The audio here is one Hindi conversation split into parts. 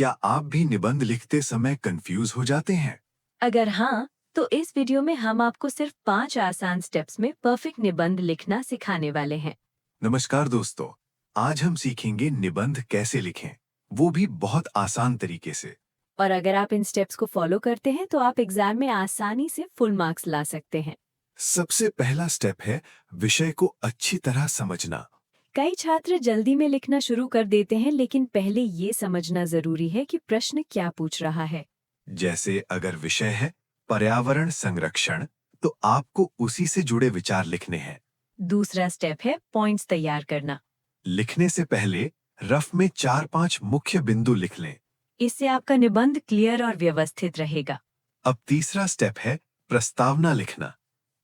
क्या आप भी निबंध लिखते समय कंफ्यूज हो जाते हैं? अगर हाँ, तो इस वीडियो में हम आपको सिर्फ 5 आसान स्टेप्स में परफेक्ट निबंध लिखना सिखाने वाले हैं। नमस्कार दोस्तों, आज हम सीखेंगे निबंध कैसे लिखें, वो भी बहुत आसान तरीके से। और अगर आप इन स्टेप्स को फॉलो करते हैं तो आप एग्जाम में आसानी से फुल मार्क्स ला सकते हैं। सबसे पहला स्टेप है विषय को अच्छी तरह समझना। कई छात्र जल्दी में लिखना शुरू कर देते हैं, लेकिन पहले ये समझना जरूरी है कि प्रश्न क्या पूछ रहा है। जैसे अगर विषय है पर्यावरण संरक्षण, तो आपको उसी से जुड़े विचार लिखने हैं। दूसरा स्टेप है पॉइंट्स तैयार करना। लिखने से पहले रफ में 4-5 मुख्य बिंदु लिख लें। इससे आपका निबंध क्लियर और व्यवस्थित रहेगा। अब तीसरा स्टेप है प्रस्तावना लिखना।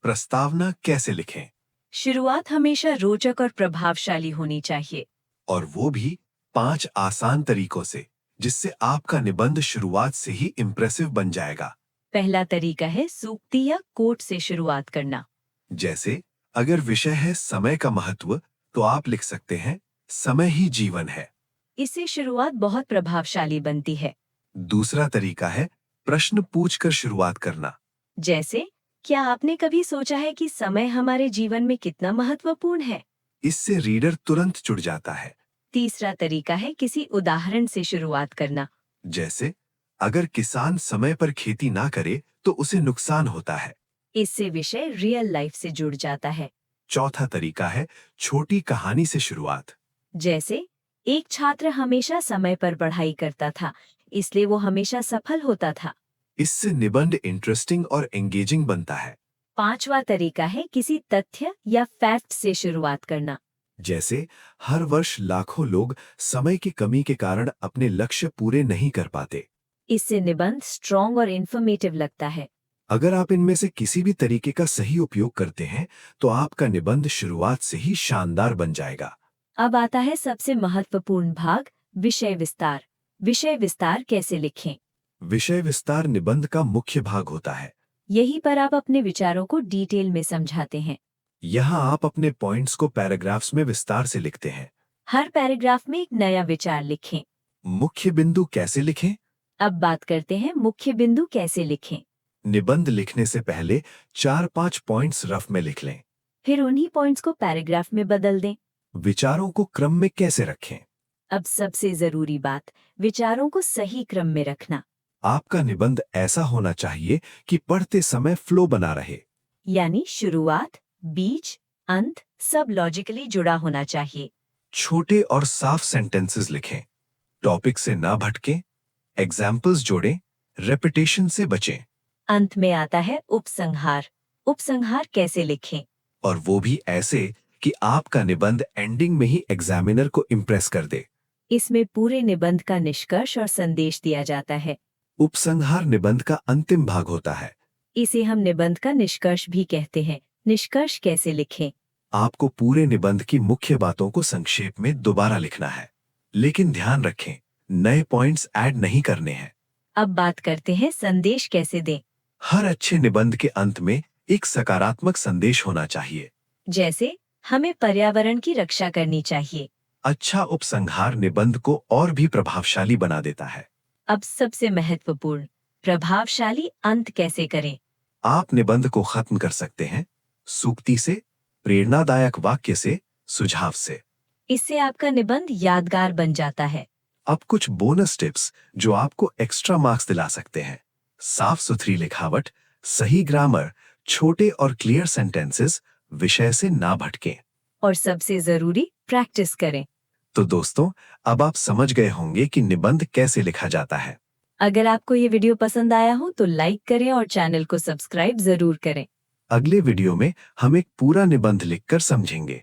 प्रस्तावना कैसे लिखें? शुरुआत हमेशा रोचक और प्रभावशाली होनी चाहिए। और वो भी 5 आसान तरीकों से, जिससे आपका निबंध शुरुआत से ही इम्प्रेसिव बन जाएगा। पहला तरीका है सूक्ति या कोट से शुरुआत करना। जैसे अगर विषय है समय का महत्व, तो आप लिख सकते हैं समय ही जीवन है। इससे शुरुआत बहुत प्रभावशाली बनती है। दूसरा तरीका है प्रश्न पूछकर शुरुआत करना। जैसे, क्या आपने कभी सोचा है कि समय हमारे जीवन में कितना महत्वपूर्ण है? इससे रीडर तुरंत जुड़ जाता है। तीसरा तरीका है किसी उदाहरण से शुरुआत करना। जैसे अगर किसान समय पर खेती ना करे तो उसे नुकसान होता है। इससे विषय रियल लाइफ से जुड़ जाता है। चौथा तरीका है छोटी कहानी से शुरुआत। जैसे, एक छात्र हमेशा समय पर पढ़ाई करता था, इसलिए वो हमेशा सफल होता था। इससे निबंध इंटरेस्टिंग और एंगेजिंग बनता है। पांचवा तरीका है किसी तथ्य या फैक्ट से शुरुआत करना। जैसे हर वर्ष लाखों लोग समय की कमी के कारण अपने लक्ष्य पूरे नहीं कर पाते। इससे निबंध स्ट्रॉन्ग और इंफॉर्मेटिव लगता है। अगर आप इनमें से किसी भी तरीके का सही उपयोग करते हैं, तो आपका निबंध शुरुआत से ही शानदार बन जाएगा। अब आता है सबसे महत्वपूर्ण भाग, विषय विस्तार। विषय विस्तार कैसे लिखें? विषय विस्तार निबंध का मुख्य भाग होता है। यहीं पर आप अपने विचारों को डिटेल में समझाते हैं। यहाँ आप अपने पॉइंट्स को पैराग्राफ्स में विस्तार से लिखते हैं। हर पैराग्राफ में एक नया विचार लिखें। मुख्य बिंदु कैसे लिखें? अब बात करते हैं मुख्य बिंदु कैसे लिखें। निबंध लिखने से पहले 4-5 पॉइंट्स रफ में लिख लें। फिर उन्हीं पॉइंट्स को पैराग्राफ में बदल दें। विचारों को क्रम में कैसे रखें? अब सबसे जरूरी बात, विचारों को सही क्रम में रखना। आपका निबंध ऐसा होना चाहिए कि पढ़ते समय फ्लो बना रहे। यानी शुरुआत, बीच, अंत सब लॉजिकली जुड़ा होना चाहिए। छोटे और साफ सेंटेंसेस लिखें। टॉपिक से ना भटकें। एग्जाम्पल्स जोड़ें। रेपिटेशन से बचें। अंत में आता है उपसंहार। उपसंहार कैसे लिखें? और वो भी ऐसे कि आपका निबंध एंडिंग में ही एग्जामिनर को इम्प्रेस कर दे। इसमें पूरे निबंध का निष्कर्ष और संदेश दिया जाता है। उपसंहार निबंध का अंतिम भाग होता है। इसे हम निबंध का निष्कर्ष भी कहते हैं। निष्कर्ष कैसे लिखें? आपको पूरे निबंध की मुख्य बातों को संक्षेप में दोबारा लिखना है, लेकिन ध्यान रखें नए पॉइंट्स ऐड नहीं करने हैं। अब बात करते हैं संदेश कैसे दें। हर अच्छे निबंध के अंत में एक सकारात्मक संदेश होना चाहिए। जैसे, हमें पर्यावरण की रक्षा करनी चाहिए। अच्छा उपसंहार निबंध को और भी प्रभावशाली बना देता है। अब सबसे महत्वपूर्ण, प्रभावशाली अंत कैसे करें? आप निबंध को खत्म कर सकते हैं सूक्ति से, प्रेरणादायक वाक्य से, सुझाव से। इससे आपका निबंध यादगार बन जाता है। अब कुछ बोनस टिप्स जो आपको एक्स्ट्रा मार्क्स दिला सकते हैं। साफ सुथरी लिखावट, सही ग्रामर, छोटे और क्लियर सेंटेंसेस, विषय से ना भटकें। और सबसे जरूरी, प्रैक्टिस करें। तो दोस्तों, अब आप समझ गए होंगे कि निबंध कैसे लिखा जाता है। अगर आपको ये वीडियो पसंद आया हो तो लाइक करें और चैनल को सब्सक्राइब जरूर करें। अगले वीडियो में हम एक पूरा निबंध लिखकर समझेंगे।